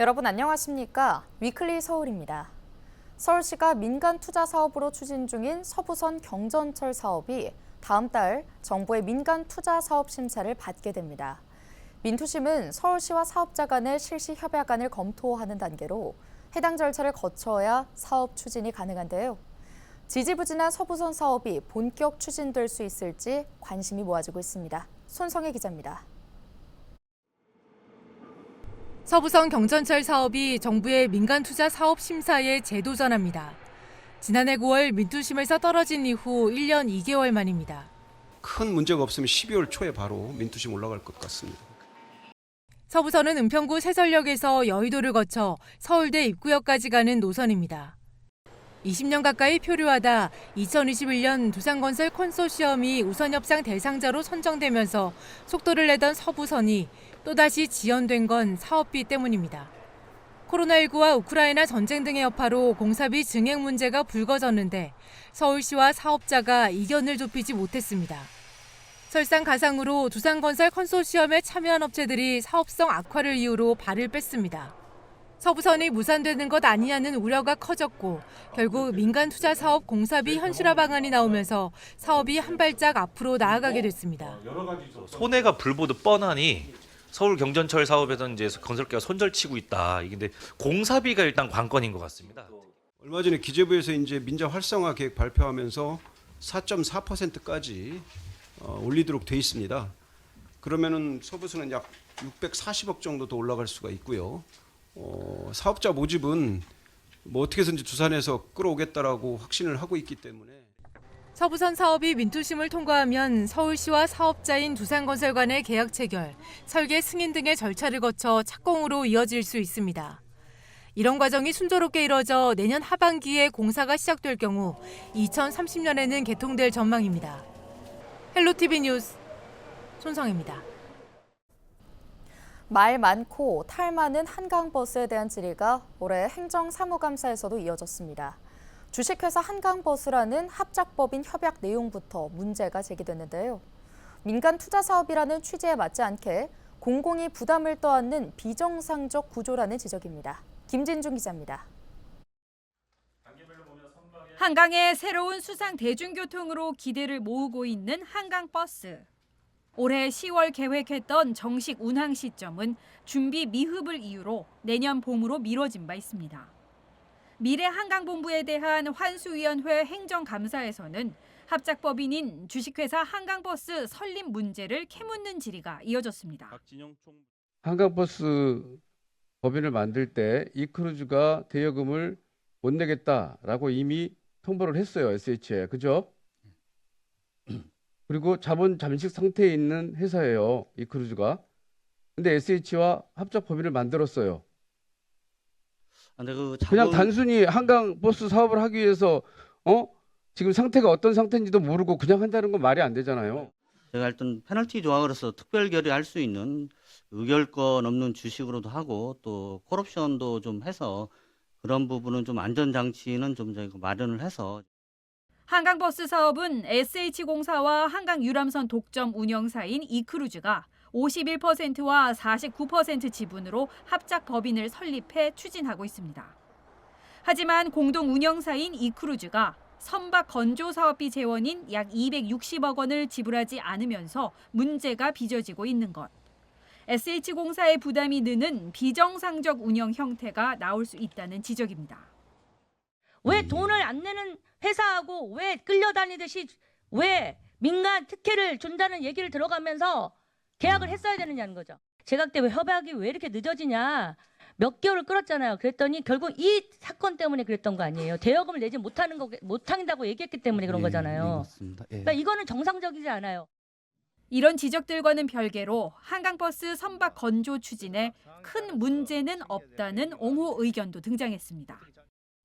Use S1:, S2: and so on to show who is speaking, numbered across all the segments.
S1: 여러분 안녕하십니까? 위클리 서울입니다. 서울시가 민간 투자 사업으로 추진 중인 서부선 경전철 사업이 다음 달 정부의 민간 투자 사업 심사를 받게 됩니다. 민투심은 서울시와 사업자 간의 실시 협약안을 검토하는 단계로 해당 절차를 거쳐야 사업 추진이 가능한데요. 지지부진한 서부선 사업이 본격 추진될 수 있을지 관심이 모아지고 있습니다. 손성혜 기자입니다.
S2: 서부선 경전철 사업이 정부의 민간 투자 사업 심사에 재도전합니다. 지난해 9월 민투심에서 떨어진 이후 1년 2개월 만입니다.
S3: 큰 문제가 없으면 12월 초에 바로 민투심 올라갈 것 같습니다.
S2: 서부선은 은평구 세설역에서 여의도를 거쳐 서울대 입구역까지 가는 노선입니다. 20년 가까이 표류하다 2021년 두산건설 컨소시엄이 우선협상 대상자로 선정되면서 속도를 내던 서부선이 또다시 지연된 건 사업비 때문입니다. 코로나19와 우크라이나 전쟁 등의 여파로 공사비 증액 문제가 불거졌는데 서울시와 사업자가 이견을 좁히지 못했습니다. 설상가상으로 두산건설 컨소시엄에 참여한 업체들이 사업성 악화를 이유로 발을 뺐습니다. 서부선이 무산되는 것 아니냐는 우려가 커졌고 결국 민간 투자 사업 공사비 현실화 방안이 나오면서 사업이 한 발짝 앞으로 나아가게 됐습니다.
S4: 손해가 불보듯 뻔하니 서울 경전철 사업에서 이제 건설계가 손절치고 있다. 이게 근데 공사비가 일단 관건인 것 같습니다.
S3: 얼마 전에 기재부에서 이제 민자 활성화 계획 발표하면서 4.4%까지 올리도록 돼 있습니다. 그러면은 서부선은 약 640억 정도 더 올라갈 수가 있고요. 사업자 모집은 뭐 어떻게 해서든지 두산에서 끌어오겠다라고 확신을 하고 있기 때문에.
S2: 서부선 사업이 민투심을 통과하면 서울시와 사업자인 두산건설 간의 계약 체결, 설계 승인 등의 절차를 거쳐 착공으로 이어질 수 있습니다. 이런 과정이 순조롭게 이뤄져 내년 하반기에 공사가 시작될 경우 2030년에는 개통될 전망입니다. 헬로티비 뉴스 손성혜입니다.
S1: 말 많고 탈 많은 한강버스에 대한 질의가 올해 행정사무감사에서도 이어졌습니다. 주식회사 한강버스라는 합작법인 협약 내용부터 문제가 제기됐는데요. 민간 투자 사업이라는 취지에 맞지 않게 공공이 부담을 떠안는 비정상적 구조라는 지적입니다. 김진중 기자입니다.
S5: 한강의 새로운 수상 대중교통으로 기대를 모으고 있는 한강버스. 올해 10월 계획했던 정식 운항 시점은 준비 미흡을 이유로 내년 봄으로 미뤄진 바 있습니다. 미래한강본부에 대한 환수위원회 행정감사에서는 합작법인인 주식회사 한강버스 설립 문제를 캐묻는 질의가 이어졌습니다.
S6: 한강버스 법인을 만들 때 이크루즈가 대여금을 못 내겠다라고 이미 통보를 했어요. SH에. 그죠? 그리고 자본 잠식 상태에 있는 회사예요. 이크루즈가. 근데 SH와 합작 법인을 만들었어요.
S7: 근데
S6: 그냥 단순히 한강버스 사업을 하기 위해서 지금 상태가 어떤 상태인지도 모르고 그냥 한다는 건 말이 안 되잖아요.
S7: 제가 일단 페널티 조항으로서 특별 결의할 수 있는 의결권 없는 주식으로도 하고 또 콜옵션도 좀 해서 그런 부분은 좀 안전장치는 좀 저희가 마련을 해서.
S5: 한강버스 사업은 SH공사와 한강유람선 독점 운영사인 이크루즈가 51%와 49% 지분으로 합작 법인을 설립해 추진하고 있습니다. 하지만 공동 운영사인 이크루즈가 선박 건조 사업비 재원인 약 260억 원을 지불하지 않으면서 문제가 빚어지고 있는 것. SH공사의 부담이 느는 비정상적 운영 형태가 나올 수 있다는 지적입니다.
S8: 왜 돈을 안 내는 회사하고 왜 끌려다니듯이 왜 민간 특혜를 준다는 얘기를 들어가면서 계약을 했어야 되느냐는 거죠. 제각 때 왜 협약이 왜 이렇게 늦어지냐. 몇 개월을 끌었잖아요. 그랬더니 결국 이 사건 때문에 그랬던 거 아니에요. 대여금을 내지 못한다고 얘기했기 때문에 그런 거잖아요.
S7: 맞습니다.
S8: 그러니까 이거는 정상적이지 않아요.
S5: 이런 지적들과는 별개로 한강버스 선박 건조 추진에 큰 문제는 없다는 옹호 의견도 등장했습니다.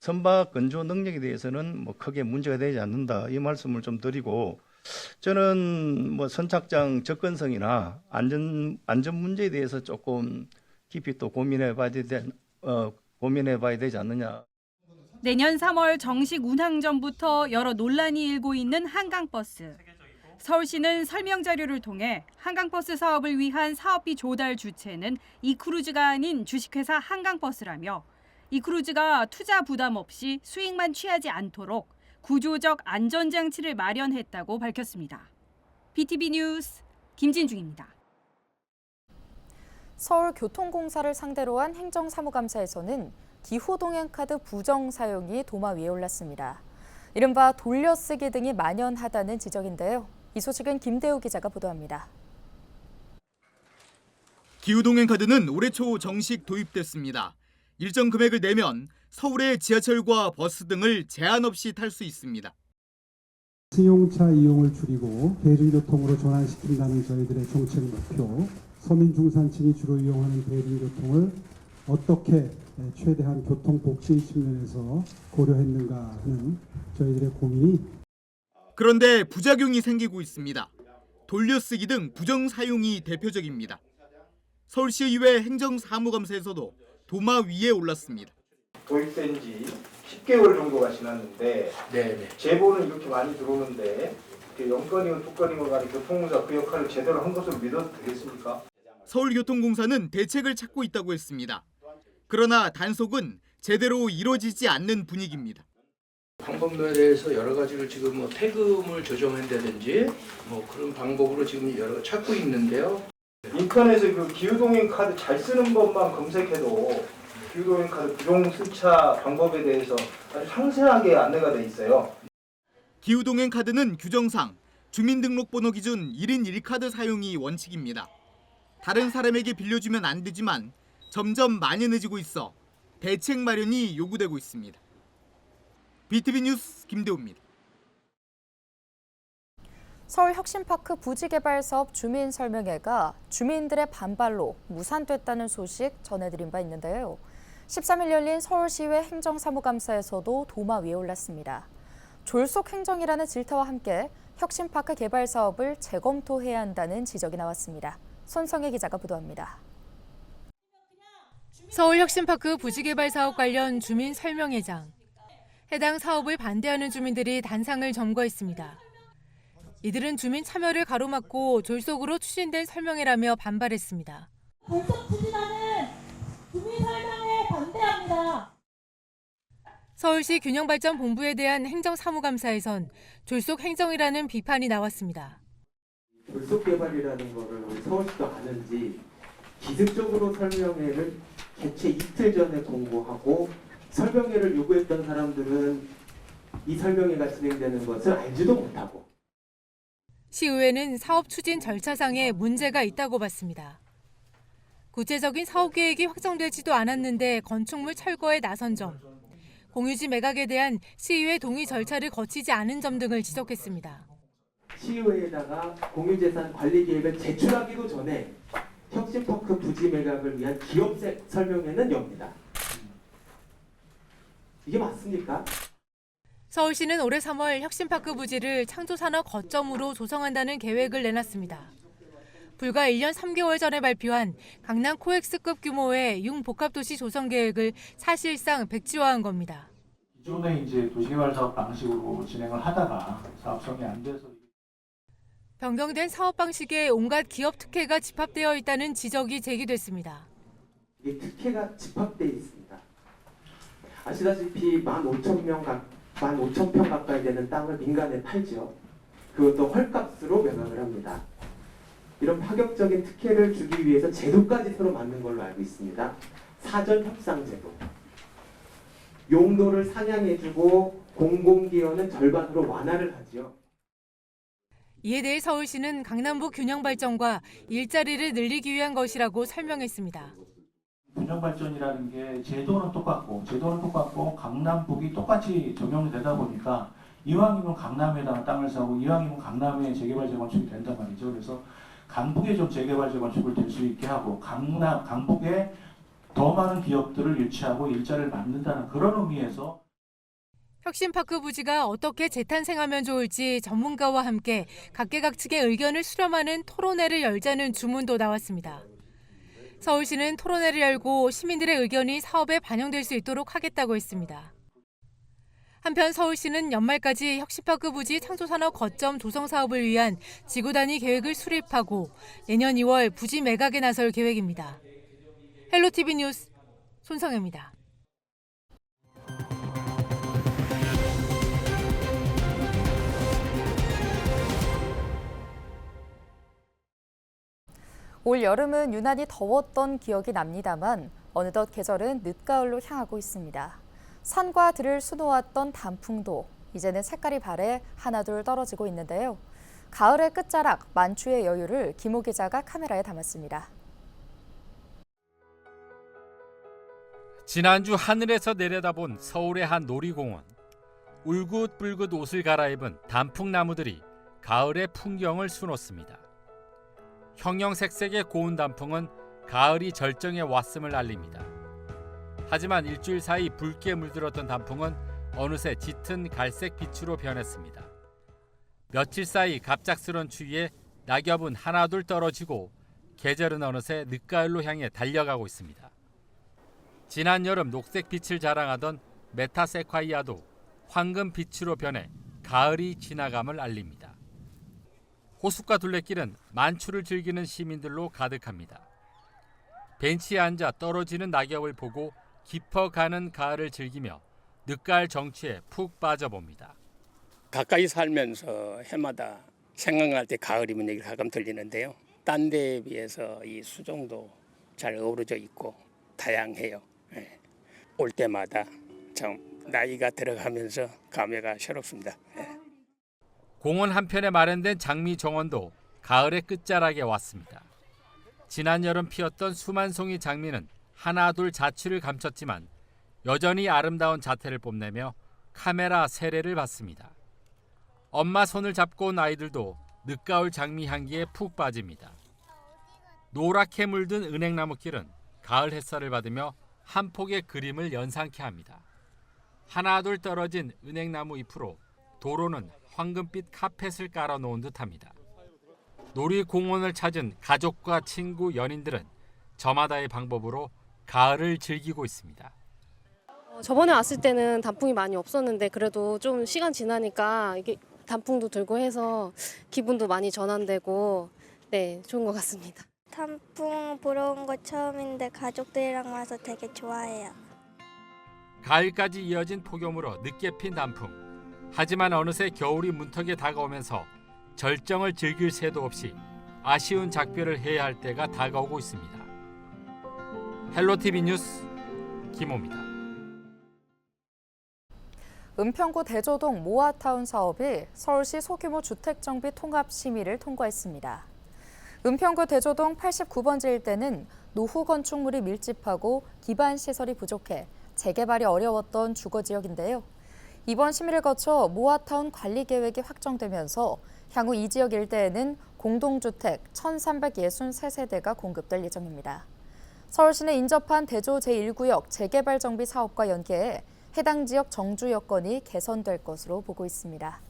S9: 선박 건조 능력에 대해서는 뭐 크게 문제가 되지 않는다 이 말씀을 좀 드리고, 저는 뭐 선착장 접근성이나 안전 문제에 대해서 조금 깊이 또 고민해봐야 되지 않느냐.
S5: 내년 3월 정식 운항 전부터 여러 논란이 일고 있는 한강버스. 서울시는 설명 자료를 통해 한강버스 사업을 위한 사업비 조달 주체는 이크루즈가 아닌 주식회사 한강버스라며 이크루즈가 투자 부담 없이 수익만 취하지 않도록 구조적 안전장치를 마련했다고 밝혔습니다. BTV 뉴스 김진중입니다.
S1: 서울교통공사를 상대로 한 행정사무감사에서는 기후동행카드 부정 사용이 도마 위에 올랐습니다. 이른바 돌려쓰기 등이 만연하다는 지적인데요. 이 소식은 김대우 기자가 보도합니다.
S10: 기후동행 카드는 올해 초 정식 도입됐습니다. 일정 금액을 내면 서울의 지하철과 버스 등을 제한 없이 탈 수 있습니다.
S11: 승용차 이용을 줄이고 대중교통으로 전환시킨다는 저희들의 정책 목표, 서민 중산층이 주로 이용하는 대중교통을 어떻게 최대한 교통 복지 측면에서 고려했는가 하는 저희들의 고민이.
S10: 그런데 부작용이 생기고 있습니다. 돌려쓰기 등 부정 사용이 대표적입니다. 서울시의회 행정사무감사에서도 도마 위에 올랐습니다.
S12: 도입된 지 10개월 정도가 지났는데 제보는 이렇게 많이 들어오는데 영건이건 두건이건 간에 교통공사 그 역할을 제대로 한 것으로 믿어도 되겠습니까?
S10: 서울교통공사는 대책을 찾고 있다고 했습니다. 그러나 단속은 제대로 이루어지지 않는 분위기입니다.
S13: 방법론에 대해서 여러 가지를 지금 뭐 태금을 조정한다든지 뭐 그런 방법으로 지금 여러 찾고 있는데요.
S12: 인터넷에 그 기후동행 카드 잘 쓰는 것만 검색해도 기후동행 카드 부정 승차 방법에 대해서 아주 상세하게 안내가 돼 있어요.
S10: 기후동행 카드는 규정상 주민등록번호 기준 1인 1카드 사용이 원칙입니다. 다른 사람에게 빌려주면 안 되지만 점점 만연해지고 있어 대책 마련이 요구되고 있습니다. BTV 뉴스 김대우입니다.
S1: 서울혁신파크 부지개발 사업 주민설명회가 주민들의 반발로 무산됐다는 소식 전해드린 바 있는데요. 13일 열린 서울시의회 행정사무감사에서도 도마 위에 올랐습니다. 졸속 행정이라는 질타와 함께 혁신파크 개발 사업을 재검토해야 한다는 지적이 나왔습니다. 손성혜 기자가 보도합니다.
S2: 서울혁신파크 부지개발 사업 관련 주민설명회장. 해당 사업을 반대하는 주민들이 단상을 점거했습니다. 이들은 주민 참여를 가로막고 졸속으로 추진된 설명회라며 반발했습니다.
S14: 졸속 추진하는 주민 설명회에 반대합니다.
S2: 서울시 균형발전본부에 대한 행정사무감사에선 졸속 행정이라는 비판이 나왔습니다.
S15: 졸속 개발이라는 거를 우리 서울시도 아는지 기습적으로 설명회를 개최 이틀 전에 공고하고 설명회를 요구했던 사람들은 이 설명회가 진행되는 것을 알지도 못하고.
S2: 시의회는 사업 추진 절차상에 문제가 있다고 봤습니다. 구체적인 사업 계획이 확정되지도 않았는데 건축물 철거에 나선 점, 공유지 매각에 대한 시의회 동의 절차를 거치지 않은 점 등을 지적했습니다.
S15: 시의회에다가 공유재산 관리 계획을 제출하기도 전에 혁신파크 부지 매각을 위한 기업 설명회는 엽니다. 이게 맞습니까?
S2: 서울시는 올해 3월 혁신파크 부지를 창조산업 거점으로 조성한다는 계획을 내놨습니다. 불과 1년 3개월 전에 발표한 강남 코엑스급 규모의 융복합도시 조성 계획을 사실상 백지화한 겁니다.
S16: 기존에 이제 도시개발 사업 방식으로 진행을 하다가 사업성이 안 돼서
S2: 변경된 사업 방식에 온갖 기업 특혜가 집합되어 있다는 지적이 제기됐습니다.
S15: 이 특혜가 집합되어 있습니다. 아시다시피 15,000평 가까이 되는 땅을 민간에 팔죠. 그것도 헐값으로 매각을 합니다. 이런 파격적인 특혜를 주기 위해서 제도까지 새로 만든 걸로 알고 있습니다. 사전협상제도. 용도를 상향해주고 공공기여는 절반으로 완화를 하죠.
S2: 이에 대해 서울시는 강남부 균형발전과 일자리를 늘리기 위한 것이라고 설명했습니다.
S16: 균형발전이라는 게 제도는 똑같고 강남북이 똑같이 적용이 되다 보니까 이왕이면 강남에다가 땅을 사고 이왕이면 강남에 재개발 재건축이 된단 말이죠. 그래서 강북에 좀 재개발 재건축을 될 수 있게 하고 강북에 더 많은 기업들을 유치하고 일자리를 만든다는 그런 의미에서
S2: 혁신파크 부지가 어떻게 재탄생하면 좋을지 전문가와 함께 각계각층의 의견을 수렴하는 토론회를 열자는 주문도 나왔습니다. 서울시는 토론회를 열고 시민들의 의견이 사업에 반영될 수 있도록 하겠다고 했습니다. 한편 서울시는 연말까지 혁신파크 부지 창조산업 거점 조성 사업을 위한 지구 단위 계획을 수립하고 내년 2월 부지 매각에 나설 계획입니다. 헬로티비 뉴스 손성혜입니다.
S1: 올 여름은 유난히 더웠던 기억이 납니다만 어느덧 계절은 늦가을로 향하고 있습니다. 산과 들을 수놓았던 단풍도 이제는 색깔이 바래 하나둘 떨어지고 있는데요. 가을의 끝자락, 만추의 여유를 김호 기자가 카메라에 담았습니다.
S17: 지난주 하늘에서 내려다본 서울의 한 놀이공원. 울긋불긋 옷을 갈아입은 단풍나무들이 가을의 풍경을 수놓습니다. 형형색색의 고운 단풍은 가을이 절정에 왔음을 알립니다. 하지만 일주일 사이 붉게 물들었던 단풍은 어느새 짙은 갈색 빛으로 변했습니다. 며칠 사이 갑작스런 추위에 낙엽은 하나둘 떨어지고 계절은 어느새 늦가을로 향해 달려가고 있습니다. 지난 여름 녹색 빛을 자랑하던 메타세콰이아도 황금 빛으로 변해 가을이 지나감을 알립니다. 호숫가 둘레길은 만추를 즐기는 시민들로 가득합니다. 벤치에 앉아 떨어지는 낙엽을 보고 깊어가는 가을을 즐기며 늦가을 정취에 푹 빠져봅니다.
S18: 가까이 살면서 해마다 생각날 때 가을이면 얘기를 가끔 들리는데요. 딴 데에 비해서 이 수종도 잘 어우러져 있고 다양해요. 올 때마다 참 나이가 들어가면서 감회가 새롭습니다.
S17: 공원 한편에 마련된 장미 정원도 가을의 끝자락에 왔습니다. 지난 여름 피었던 수만 송이 장미는 하나둘 자취를 감췄지만 여전히 아름다운 자태를 뽐내며 카메라 세례를 받습니다. 엄마 손을 잡고 온 아이들도 늦가을 장미 향기에 푹 빠집니다. 노랗게 물든 은행나무길은 가을 햇살을 받으며 한 폭의 그림을 연상케 합니다. 하나둘 떨어진 은행나무 잎으로 도로는 황금빛 카펫을 깔아놓은 듯합니다. 놀이공원을 찾은 가족과 친구, 연인들은 저마다의 방법으로 가을을 즐기고 있습니다.
S19: 저번에 왔을 때는 단풍이 많이 없었는데 그래도 좀 시간 지나니까 이게 단풍도 들고 해서 기분도 많이 전환되고 좋은 것 같습니다.
S20: 단풍 보러 온 거 처음인데 가족들이랑 와서 되게 좋아해요.
S17: 가을까지 이어진 폭염으로 늦게 핀 단풍. 하지만 어느새 겨울이 문턱에 다가오면서 절정을 즐길 새도 없이 아쉬운 작별을 해야 할 때가 다가오고 있습니다. 헬로티비 뉴스 김호입니다.
S1: 은평구 대조동 모아타운 사업이 서울시 소규모 주택정비 통합심의를 통과했습니다. 은평구 대조동 89번지 일대는 노후 건축물이 밀집하고 기반 시설이 부족해 재개발이 어려웠던 주거지역인데요. 이번 심의를 거쳐 모아타운 관리계획이 확정되면서 향후 이 지역 일대에는 공동주택 1,363세대가 공급될 예정입니다. 서울시는 인접한 대조 제1구역 재개발 정비 사업과 연계해 해당 지역 정주 여건이 개선될 것으로 보고 있습니다.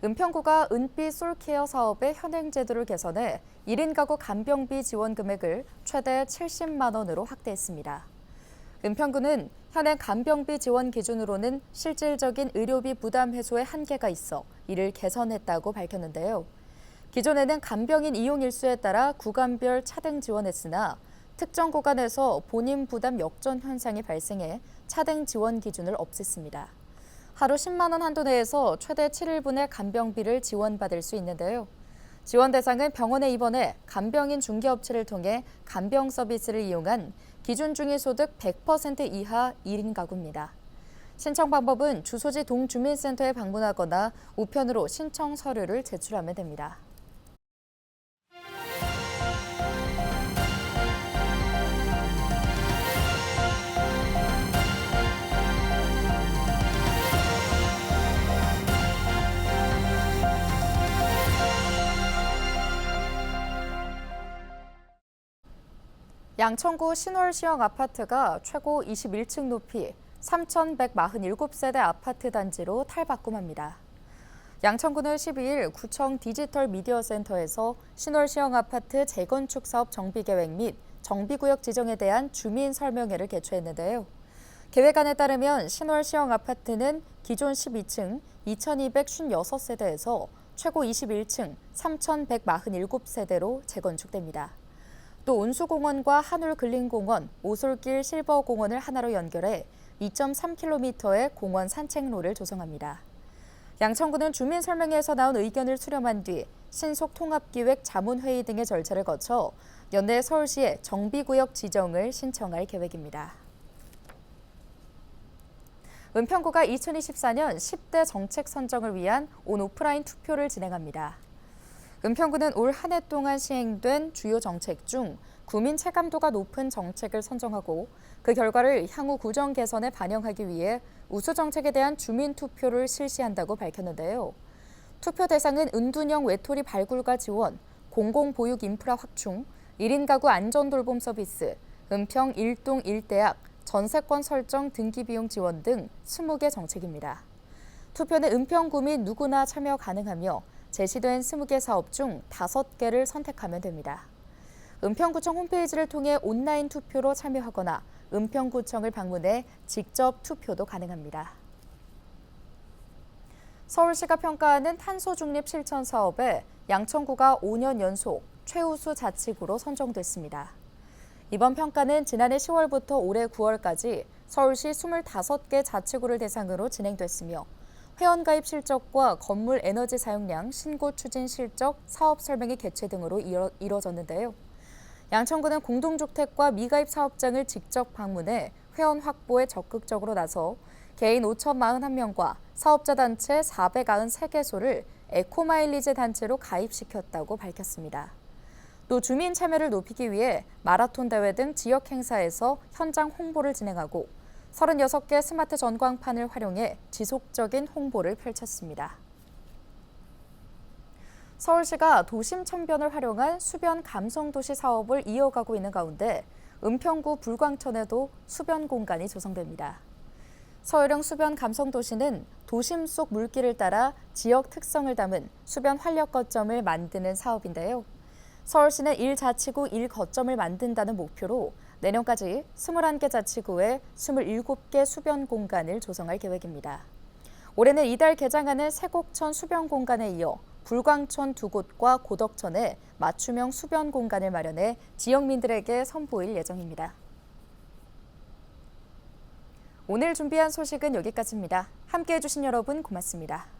S1: 은평구가 은빛 솔케어 사업의 현행 제도를 개선해 1인 가구 간병비 지원 금액을 최대 70만 원으로 확대했습니다. 은평구는 현행 간병비 지원 기준으로는 실질적인 의료비 부담 해소에 한계가 있어 이를 개선했다고 밝혔는데요. 기존에는 간병인 이용 일수에 따라 구간별 차등 지원했으나 특정 구간에서 본인 부담 역전 현상이 발생해 차등 지원 기준을 없앴습니다. 하루 10만 원 한도 내에서 최대 7일분의 간병비를 지원받을 수 있는데요. 지원 대상은 병원에 입원해 간병인 중개업체를 통해 간병 서비스를 이용한 기준 중위소득 100% 이하 1인 가구입니다. 신청 방법은 주소지 동주민센터에 방문하거나 우편으로 신청 서류를 제출하면 됩니다. 양천구 신월시형 아파트가 최고 21층 높이 3,147세대 아파트 단지로 탈바꿈합니다. 양천구는 12일 구청 디지털 미디어 센터에서 신월시형 아파트 재건축 사업 정비계획 및 정비구역 지정에 대한 주민 설명회를 개최했는데요. 계획안에 따르면 신월시형 아파트는 기존 12층 2,256세대에서 최고 21층 3,147세대로 재건축됩니다. 또 온수공원과 한울글린공원, 오솔길 실버공원을 하나로 연결해 2.3km의 공원 산책로를 조성합니다. 양천구는 주민설명회에서 나온 의견을 수렴한 뒤 신속 통합기획 자문회의 등의 절차를 거쳐 연내 서울시에 정비구역 지정을 신청할 계획입니다. 은평구가 2024년 10대 정책 선정을 위한 온오프라인 투표를 진행합니다. 은평구는 올 한 해 동안 시행된 주요 정책 중 구민 체감도가 높은 정책을 선정하고 그 결과를 향후 구정 개선에 반영하기 위해 우수 정책에 대한 주민 투표를 실시한다고 밝혔는데요. 투표 대상은 은둔형 외톨이 발굴과 지원, 공공보육 인프라 확충, 1인 가구 안전돌봄 서비스, 은평 1동 1대학, 전세권 설정 등기비용 지원 등 20개 정책입니다. 투표는 은평구민 누구나 참여 가능하며 제시된 20개 사업 중 5개를 선택하면 됩니다. 은평구청 홈페이지를 통해 온라인 투표로 참여하거나 은평구청을 방문해 직접 투표도 가능합니다. 서울시가 평가하는 탄소 중립 실천 사업에 양천구가 5년 연속 최우수 자치구로 선정됐습니다. 이번 평가는 지난해 10월부터 올해 9월까지 서울시 25개 자치구를 대상으로 진행됐으며 회원가입 실적과 건물 에너지 사용량, 신고 추진 실적, 사업 설명회 개최 등으로 이뤄졌는데요. 양천구는 공동주택과 미가입 사업장을 직접 방문해 회원 확보에 적극적으로 나서 개인 5,041명과 사업자 단체 493개소를 에코마일리지 단체로 가입시켰다고 밝혔습니다. 또 주민 참여를 높이기 위해 마라톤 대회 등 지역 행사에서 현장 홍보를 진행하고 36개 스마트 전광판을 활용해 지속적인 홍보를 펼쳤습니다. 서울시가 도심 천변을 활용한 수변 감성도시 사업을 이어가고 있는 가운데 은평구 불광천에도 수변 공간이 조성됩니다. 서울형 수변 감성도시는 도심 속 물길을 따라 지역 특성을 담은 수변 활력 거점을 만드는 사업인데요. 서울시는 1자치구 1거점을 만든다는 목표로 내년까지 21개 자치구에 27개 수변 공간을 조성할 계획입니다. 올해는 이달 개장하는 세곡천 수변 공간에 이어 불광천 2곳과 고덕천에 맞춤형 수변 공간을 마련해 지역민들에게 선보일 예정입니다. 오늘 준비한 소식은 여기까지입니다. 함께해 주신 여러분 고맙습니다.